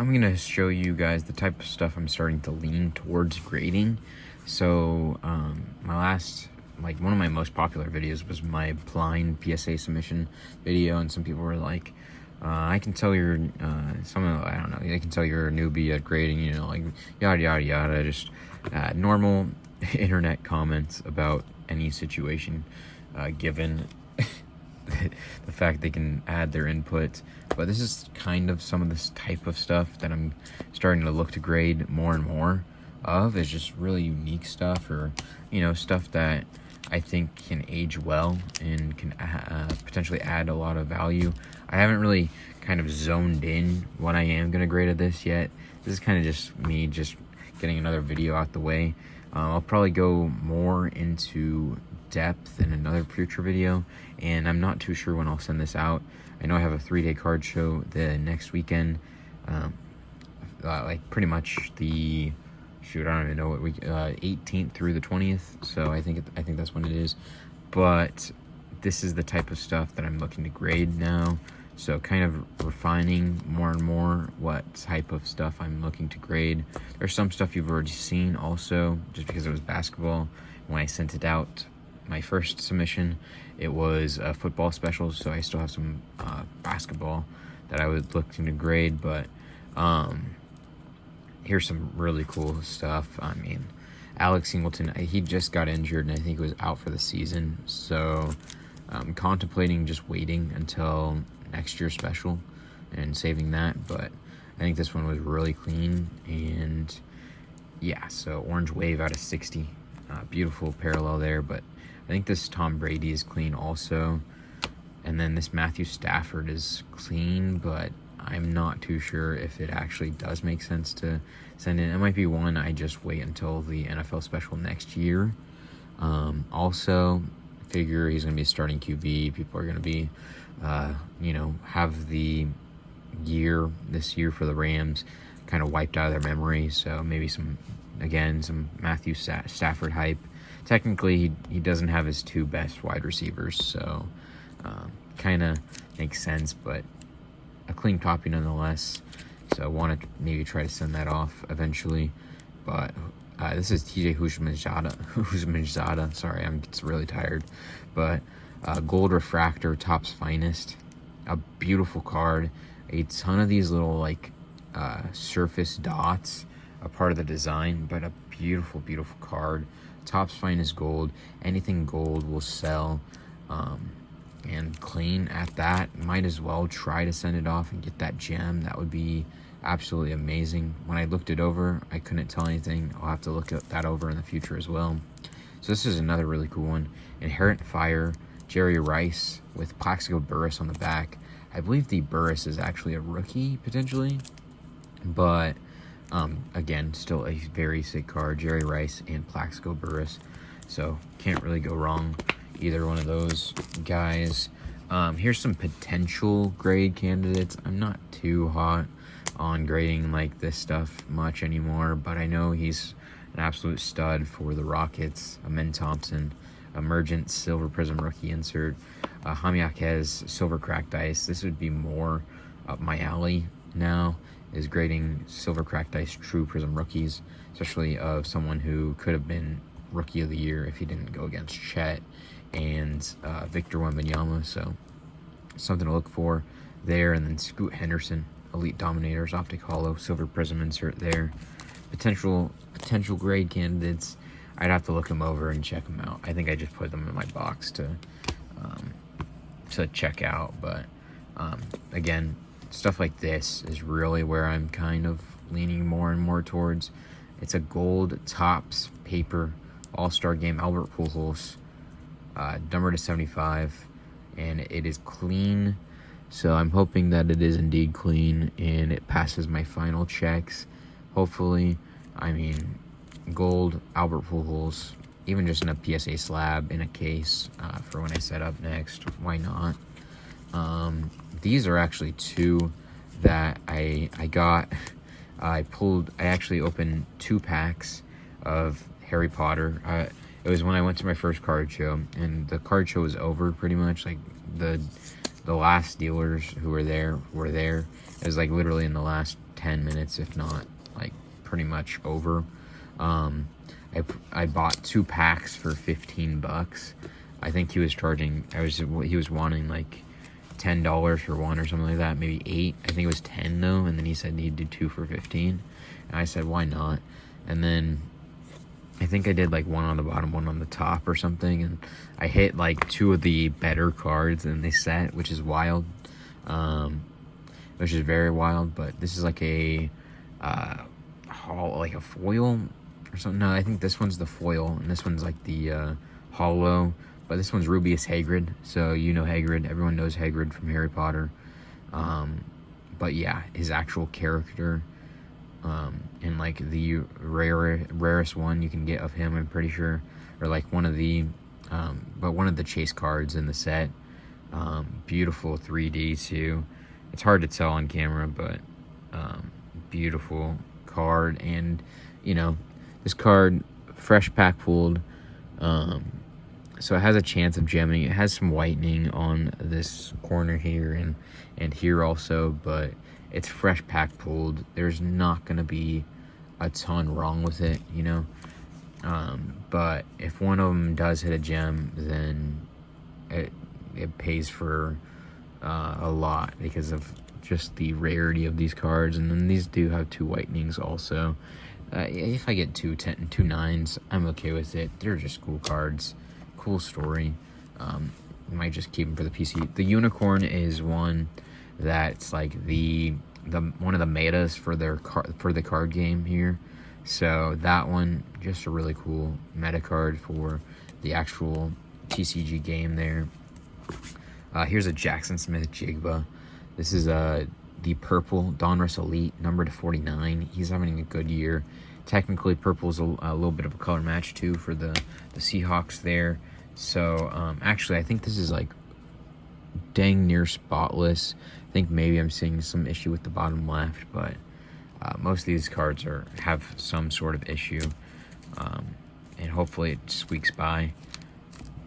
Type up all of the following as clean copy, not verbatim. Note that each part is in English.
I'm gonna show you guys the type of stuff I'm starting to lean towards grading. So my last, one of my most popular videos was my blind PSA submission video, and some people were like, I can tell you're I don't know, I can tell you're a newbie at grading, yada yada yada, just normal internet comments about any situation given the fact they can add their input. But this is kind of some of this type of stuff that I'm starting to look to grade more and more of. Is just really unique stuff, or stuff that I think can age well and can potentially add a lot of value. I haven't really kind of zoned in what I am going to grade of this yet. This is kind of just me just getting another video out the way. I'll probably go more into depth in another future video, and I'm not too sure when I'll send this out. I know I have a 3-day card show the next weekend, pretty much the I don't even know what week, 18th through the 20th. So I think that's when it is. But this is the type of stuff that I'm looking to grade now. So kind of refining more and more what type of stuff I'm looking to grade. There's some stuff you've already seen also, just because it was basketball. When I sent it out, my first submission, it was a football special, so I still have some basketball that I was looking to grade. But here's some really cool stuff. I mean, Alex Singleton, he just got injured, and I think he was out for the season. So I'm contemplating just waiting until next year's special and saving that. But I think this one was really clean. And yeah, so Orange Wave out of 60. Beautiful parallel there. But I think this Tom Brady is clean also. And then this Matthew Stafford is clean, but I'm not too sure if it actually does make sense to send in. It might be one I just wait until the NFL special next year. Also, figure he's going to be starting QB. People are going to be, have the this year for the Rams kind of wiped out of their memory. So maybe some Matthew Stafford hype. Technically, he doesn't have his two best wide receivers, so kind of makes sense, but a clean copy nonetheless. So I want to maybe try to send that off eventually. But this is TJ Houshmandzadeh. Sorry, I'm really tired. But Gold Refractor, Topps Finest. A beautiful card. A ton of these little surface dots, a part of the design, but a beautiful, beautiful card. Topps Finest Gold. Anything gold will sell. And clean at that. Might as well try to send it off and get that gem. That would be absolutely amazing. When I looked it over, I couldn't tell anything. I'll have to look at that over in the future as well. So this is another really cool one. Inherent Fire, Jerry Rice with Plaxico Burress on the back. I believe the Burress is actually a rookie potentially, but again, still a very sick card. Jerry Rice and Plaxico Burress, so can't really go wrong either one of those guys. Here's some potential grade candidates. I'm not too hot on grading this stuff much anymore, but I know he's an absolute stud for the Rockets. Amen Thompson, Emergent Silver Prism Rookie insert. Jaime Jaquez, Silver Cracked Ice. This would be more up my alley now, is grading Silver Cracked Ice True Prism Rookies, especially of someone who could have been Rookie of the Year if he didn't go against Chet and Victor Wembanyama. So something to look for there. And then Scoot Henderson, Elite Dominators, Optic Hollow, Silver Prism insert there. Potential grade candidates. I'd have to look them over and check them out. I think I just put them in my box to check out. But again, stuff like this is really where I'm kind of leaning more and more towards. It's a gold Topps paper All-Star Game Albert Pujols, number to 75, and it is clean. So I'm hoping that it is indeed clean and it passes my final checks. Hopefully. I mean, gold Albert Pujols, even just in a PSA slab in a case for when I set up next. Why not? These are actually two that I got. I actually opened 2 packs of Harry Potter. It was when I went to my first card show, and the card show was over pretty much. The last dealers who were there. It was literally in the last 10 minutes, if not like pretty much over. I bought 2 packs for $15. I think he was charging, he was wanting like $10 for one or something like that, maybe 8. I think it was 10 though, and then he said he'd do 2 for 15. And I said, why not? And then I think I did like 1 on the bottom, 1 on the top or something, and I hit like 2 of the better cards in this set, which is wild. Which is very wild, but this is like a like a foil or something. No, I think this one's the foil, and this one's like the hollow. But this one's Rubeus Hagrid, so you know Hagrid. Everyone knows Hagrid from Harry Potter. But yeah, his actual character, and like the rarest one you can get of him, I'm pretty sure, or like one of the chase cards in the set. Beautiful 3D too. It's hard to tell on camera, but beautiful card. And you know, this card fresh pack pulled, so it has a chance of gemming. It has some whitening on this corner here and here also, but it's fresh pack pulled. There's not gonna be a ton wrong with it, you know. But if one of them does hit a gem, then it pays for a lot because of just the rarity of these cards. And then these do have 2 whitenings also. If I get 2 9s, I'm okay with it. They're just cool cards, cool story. Might just keep them for the PC. The unicorn is one that's like the one of the metas for the card game here. So that one, just a really cool meta card for the actual TCG game there. Here's a Jackson Smith Jigba. This is the purple Donruss Elite, numbered to 49. He's having a good year. Technically, purple is a little bit of a color match too for the Seahawks there. So actually, I think this is like dang near spotless. I think maybe I'm seeing some issue with the bottom left, but most of these cards have some sort of issue, and hopefully it squeaks by.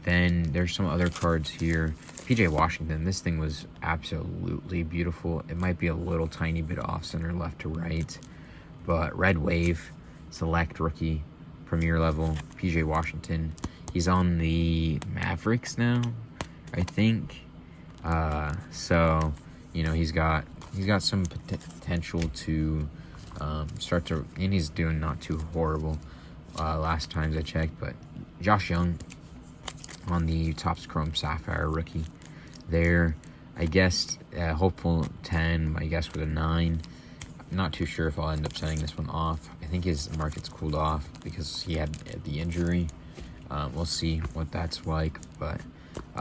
Then there's some other cards here. PJ Washington, this thing was absolutely beautiful. It might be a little tiny bit off center left to right, but Red Wave, select rookie, premier level, PJ Washington. He's on the Mavericks now, I think. So, you know, he's got some potential to start to, and he's doing not too horrible last times I checked. But Josh Young on the Topps Chrome Sapphire rookie there. I guess hopeful 10, I guess with a 9. I'm not too sure if I'll end up sending this one off. I think his market's cooled off because he had the injury. We'll see what that's like. But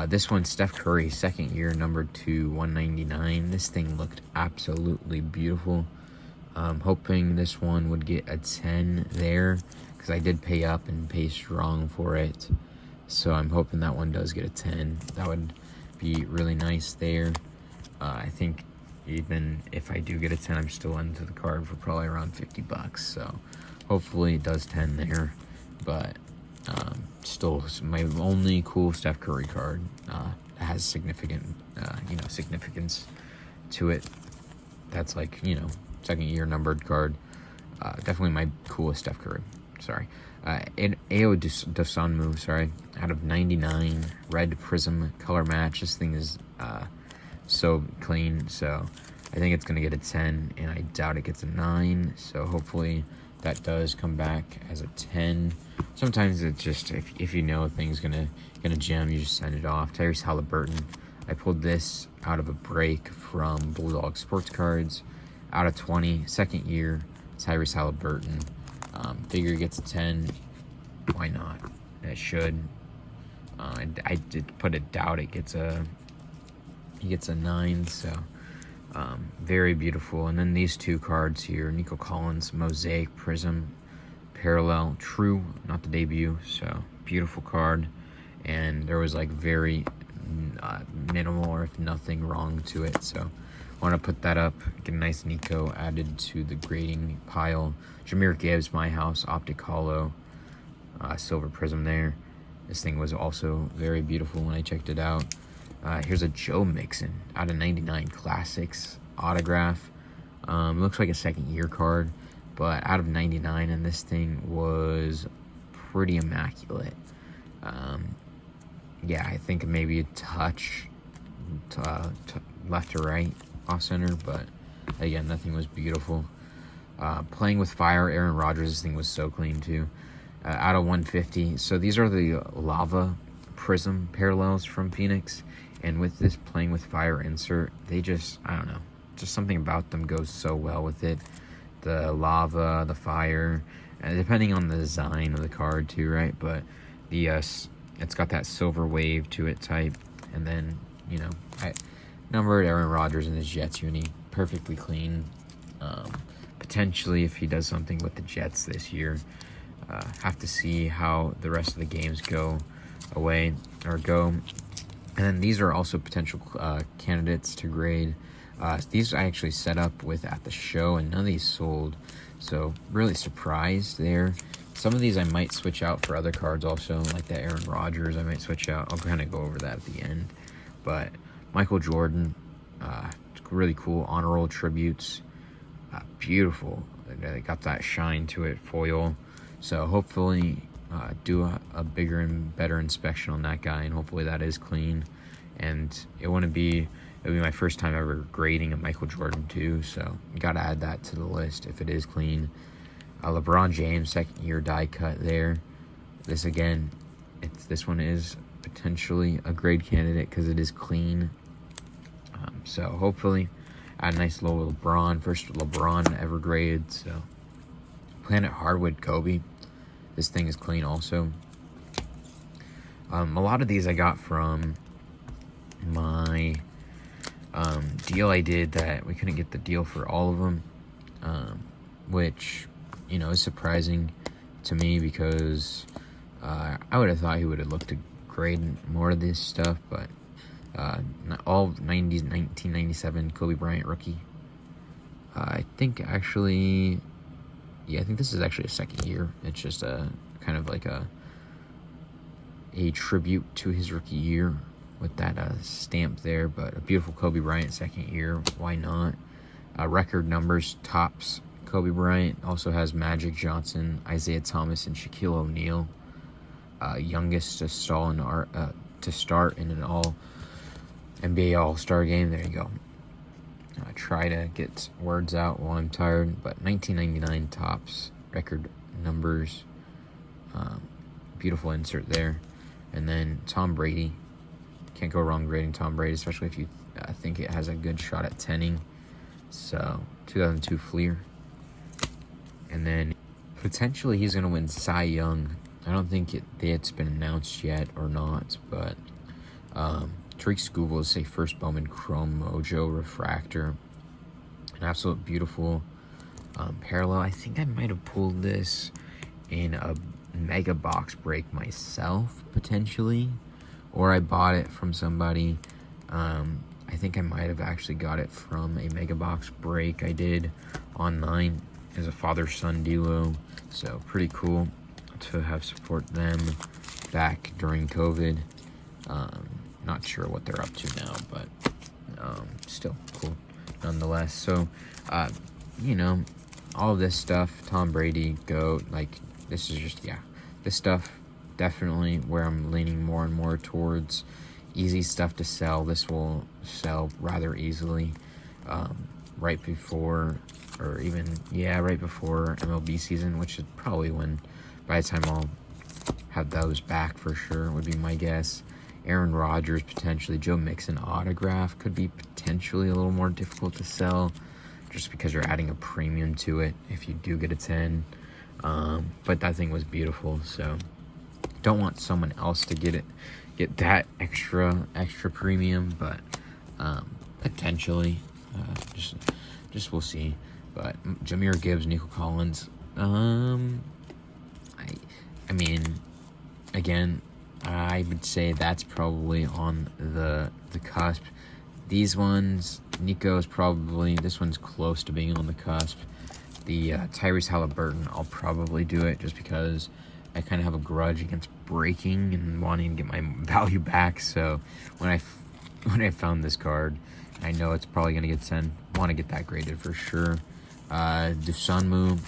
this one, Steph Curry, second year, numbered to 199. This thing looked absolutely beautiful. Hoping this one would get a 10 there, because I did pay up and pay strong for it. So I'm hoping that one does get a 10. That would be really nice there. I think even if I do get a 10, I'm still into the card for probably around $50. So hopefully it does 10 there. But still, my only cool Steph Curry card has significant, significance to it. That's like, second year numbered card. Definitely my coolest Steph Curry. Sorry. Ayo Dosunmu, sorry, out of 99, red prism color match. This thing is so clean, so I think it's going to get a 10, and I doubt it gets a 9, so hopefully that does come back as a 10. Sometimes it's just, if you know a thing's gonna gem, you just send it off. Tyrese Halliburton, I pulled this out of a break from Bulldog Sports Cards, out of 20, second year, Tyrese Halliburton. Figure gets a 10. Why not? It should. I did put a doubt he gets a 9. So very beautiful. And then these two cards here: Nico Collins, Mosaic Prism, Parallel True, not the debut. So beautiful card. And there was like very minimal or if nothing wrong to it. So I want to put that up, get a nice Nico added to the grading pile. Jahmyr Gibbs, My House, Optic Hollow, Silver Prism there. This thing was also very beautiful when I checked it out. Here's a Joe Mixon out of 99 Classics autograph. Looks like a second year card, but out of 99, and this thing was pretty immaculate. Yeah, I think maybe a touch left to right off center, but again, nothing was beautiful. Playing with fire, Aaron Rodgers, this thing was so clean too. Out of 150. So these are the lava prism parallels from Phoenix, and with this playing with fire insert, they just, I don't know, just something about them goes so well with it. The lava, the fire, depending on the design of the card too, right? But the it's got that silver wave to it type, and then, you know, I numbered Aaron Rodgers in his Jets uni, perfectly clean. Potentially, if he does something with the Jets this year, have to see how the rest of the games go. And then these are also potential candidates to grade. These I actually set up with at the show, and none of these sold, so really surprised there. Some of these I might switch out for other cards also, like that Aaron Rodgers I might switch out. I'll kind of go over that at the end. But Michael Jordan, really cool honor roll tributes, beautiful. They got that shine to it, foil. So hopefully do a bigger and better inspection on that guy, and hopefully that is clean. And it'll be my first time ever grading a Michael Jordan too, so you gotta add that to the list if it is clean. LeBron James, second year die cut there. This again, this one is potentially a grade candidate because it is clean. So hopefully add a nice little LeBron, first LeBron ever graded. So Planet Hardwood Kobe, this thing is clean also. A lot of these I got from my deal I did that we couldn't get the deal for all of them, which, you know, is surprising to me because I would have thought he would have looked to grade more of this stuff, but all 90s, 1997 Kobe Bryant rookie. I think actually, yeah, I think this is actually a second year. It's just a kind of like a tribute to his rookie year with that stamp there, but a beautiful Kobe Bryant second year. Why not? Record numbers, tops Kobe Bryant. Also has Magic Johnson, Isaiah Thomas, and Shaquille O'Neal. Youngest to start in an all NBA All-Star game. There you go. Try to get words out while I'm tired, but 1999 tops record numbers. Beautiful insert there. And then Tom Brady. Can't go wrong grading Tom Brady, especially if you think it has a good shot at 10ing. So 2002 Fleer. And then potentially he's going to win Cy Young. I don't think it's been announced yet or not, but Tariq Skubal is a first Bowman Chrome Mojo Refractor. An absolute beautiful parallel. I think I might have pulled this in a mega box break myself, potentially. Or I bought it from somebody. I think I might have actually got it from a mega box break I did online as a father-son duo. So pretty cool to have support them back during COVID. Not sure what they're up to now, but still cool nonetheless. So, you know, all this stuff, Tom Brady, GOAT, like, this is just, yeah, this stuff definitely where I'm leaning more and more towards easy stuff to sell. This will sell rather easily right before MLB season, which is probably when, by the time I'll have those back for sure, would be my guess. Aaron Rodgers, potentially. Joe Mixon autograph could be potentially a little more difficult to sell just because you're adding a premium to it if you do get a 10. But that thing was beautiful, so don't want someone else to get that extra premium, but potentially just we'll see. But Jahmyr Gibbs, Nico Collins, I mean, again, I would say that's probably on the cusp. These ones, Nico's probably, this one's close to being on the cusp. The Tyrese Halliburton, I'll probably do it just because I kind of have a grudge against breaking and wanting to get my value back. So when I found this card, I know it's probably going to get sent want to get that graded for sure. Dusunmu,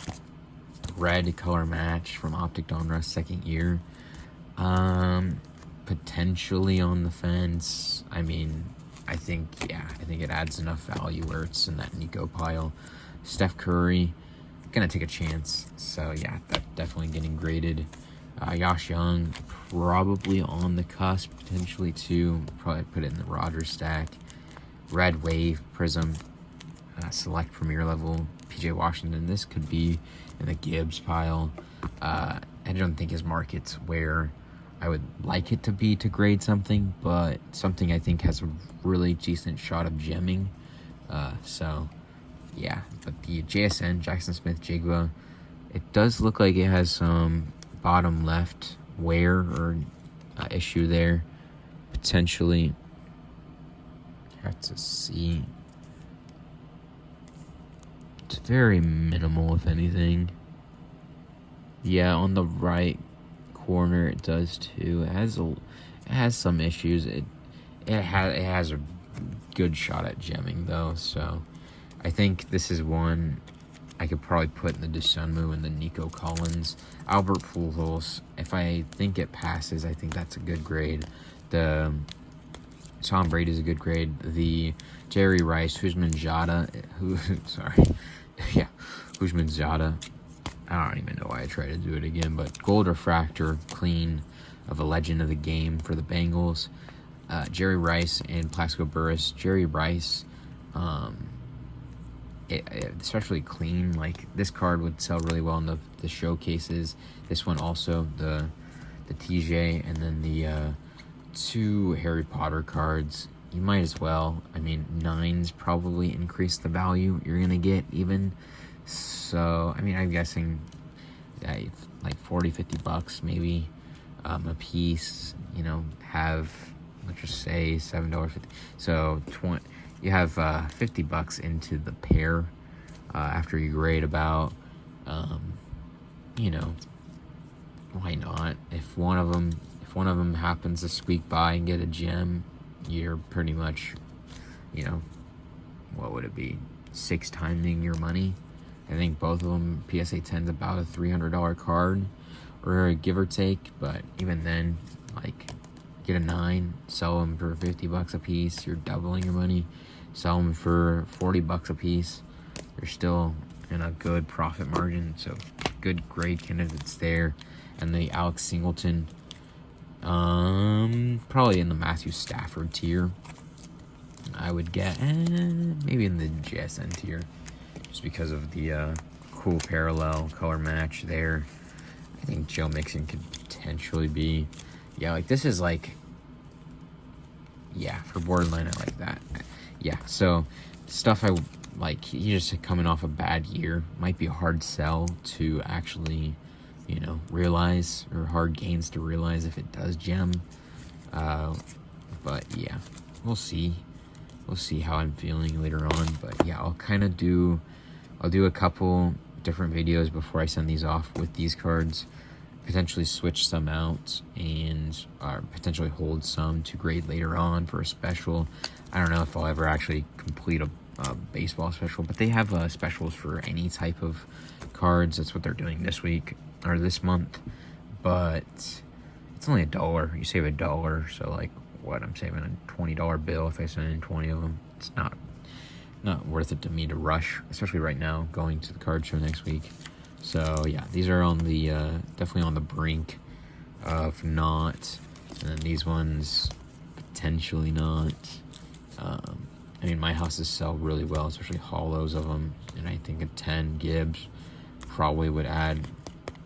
red color match from Optic Donruss, second year. Potentially on the fence. I mean, I think it adds enough value where it's in that Nico pile. Steph Curry, gonna take a chance. So yeah, that's definitely getting graded. Yash Young, probably on the cusp, potentially too. Probably put it in the Rogers stack. Red Wave, Prism, select premier level. PJ Washington, this could be in the Gibbs pile. I don't think his market's where I would like it to be to grade something, but something I think has a really decent shot of gemming. So yeah, but the JSN, Jackson Smith Jigba, it does look like it has some bottom left wear or issue there, potentially. Have to see. It's very minimal, if anything. Yeah, on the right corner it does too. It has some issues. It has a good shot at gemming though, so I think this is one I could probably put in the Dusunmu and the Nico Collins. Albert Pujols, if I think it passes, I think that's a good grade. The Tom Brady is a good grade. The Jerry Rice, Husman Jada, Husman Jada. I don't even know why I tried to do it again, but gold refractor, clean, of a legend of the game for the Bengals. Jerry Rice and Plaxico Burress. Jerry Rice, especially clean, like this card would sell really well in the showcases. This one also, the TJ, and then the 2 Harry Potter cards. You might as well. I mean, 9s probably increase the value you're gonna get even. So I mean, I'm guessing like 40-50 bucks maybe a piece. You know, have, let's just say $7.50. So you have 50 bucks into the pair after you grade about. You know, why not? If one of them happens to squeak by and get a gem, you're pretty much, you know, what would it be, 6 timing your money. I think both of them, PSA 10's about a $300 card, or give or take, but even then, like, get a 9, sell them for 50 bucks a piece, you're doubling your money. Sell them for 40 bucks a piece, you're still in a good profit margin. So good grade candidates there. And the Alex Singleton, probably in the Matthew Stafford tier, I would get, maybe in the JSN tier, just because of the cool parallel color match there. I think Joe Mixon could potentially be, yeah, like this is like, yeah, for borderline, I like that. Yeah, so stuff I like, he's just coming off a bad year. Might be a hard sell to actually, you know, realize, or hard gains to realize if it does gem. But yeah, we'll see. We'll see how I'm feeling later on. But yeah, I'll do a couple different videos before I send these off with these cards. Potentially switch some out and potentially hold some to grade later on for a special. I don't know if I'll ever actually complete a baseball special, but they have specials for any type of cards. That's what they're doing this week or this month. But it's only $1. You save $1, so like what? I'm saving a $20 bill if I send in 20 of them. It's not worth it to me to rush, especially right now going to the card show next week. So yeah, these are on the definitely on the brink of not, and then these ones potentially not. I mean, my houses sell really well, especially hollows of them, and I think a 10 Gibbs probably would add,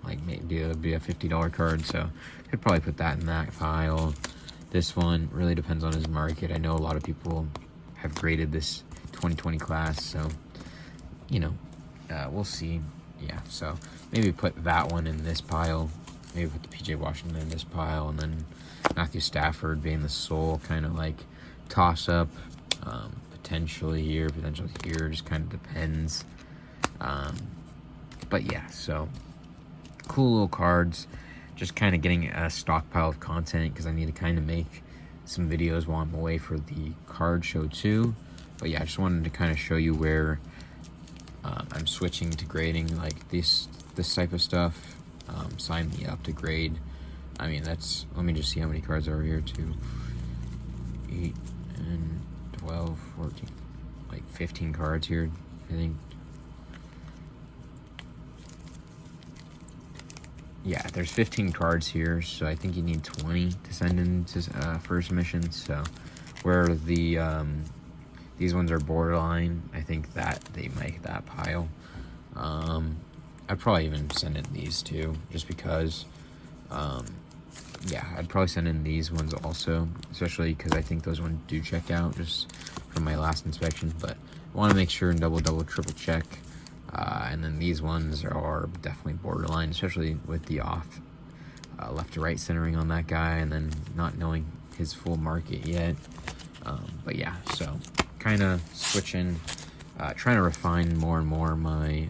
like, maybe it would be a $50 card, so I could probably put that in that pile. This one really depends on his market. I know a lot of people have graded this 2020 class, so, you know, we'll see. Yeah, so maybe put that one in this pile, maybe put the PJ Washington in this pile, and then Matthew Stafford being the sole kind of like toss-up, potentially here, just kind of depends. But yeah, so cool little cards, just kind of getting a stockpile of content because I need to kind of make some videos while I'm away for the card show too. But yeah, I just wanted to kind of show you where I'm switching to grading, like this type of stuff. Sign me up to grade. I mean, that's, let me just see how many cards are over here. 2, 8, and 12, 14, like 15 cards here, I think. Yeah, there's 15 cards here, so I think you need 20 to send in to first mission. So where the these ones are borderline, I think that they make that pile. I'd probably even send in these two, just because. Yeah, I'd probably send in these ones also, especially because I think those ones do check out just from my last inspection. But I want to make sure and double, triple check. And then these ones are definitely borderline, especially with the off left to right centering on that guy, and then not knowing his full market yet. But yeah, so kind of switching, trying to refine more and more my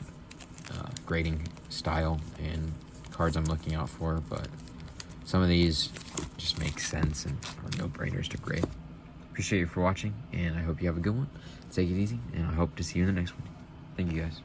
grading style and cards I'm looking out for. But some of these just make sense and are no-brainers to grade. Appreciate you for watching, and I hope you have a good one. Take it easy, and I hope to see you in the next one. Thank you, guys.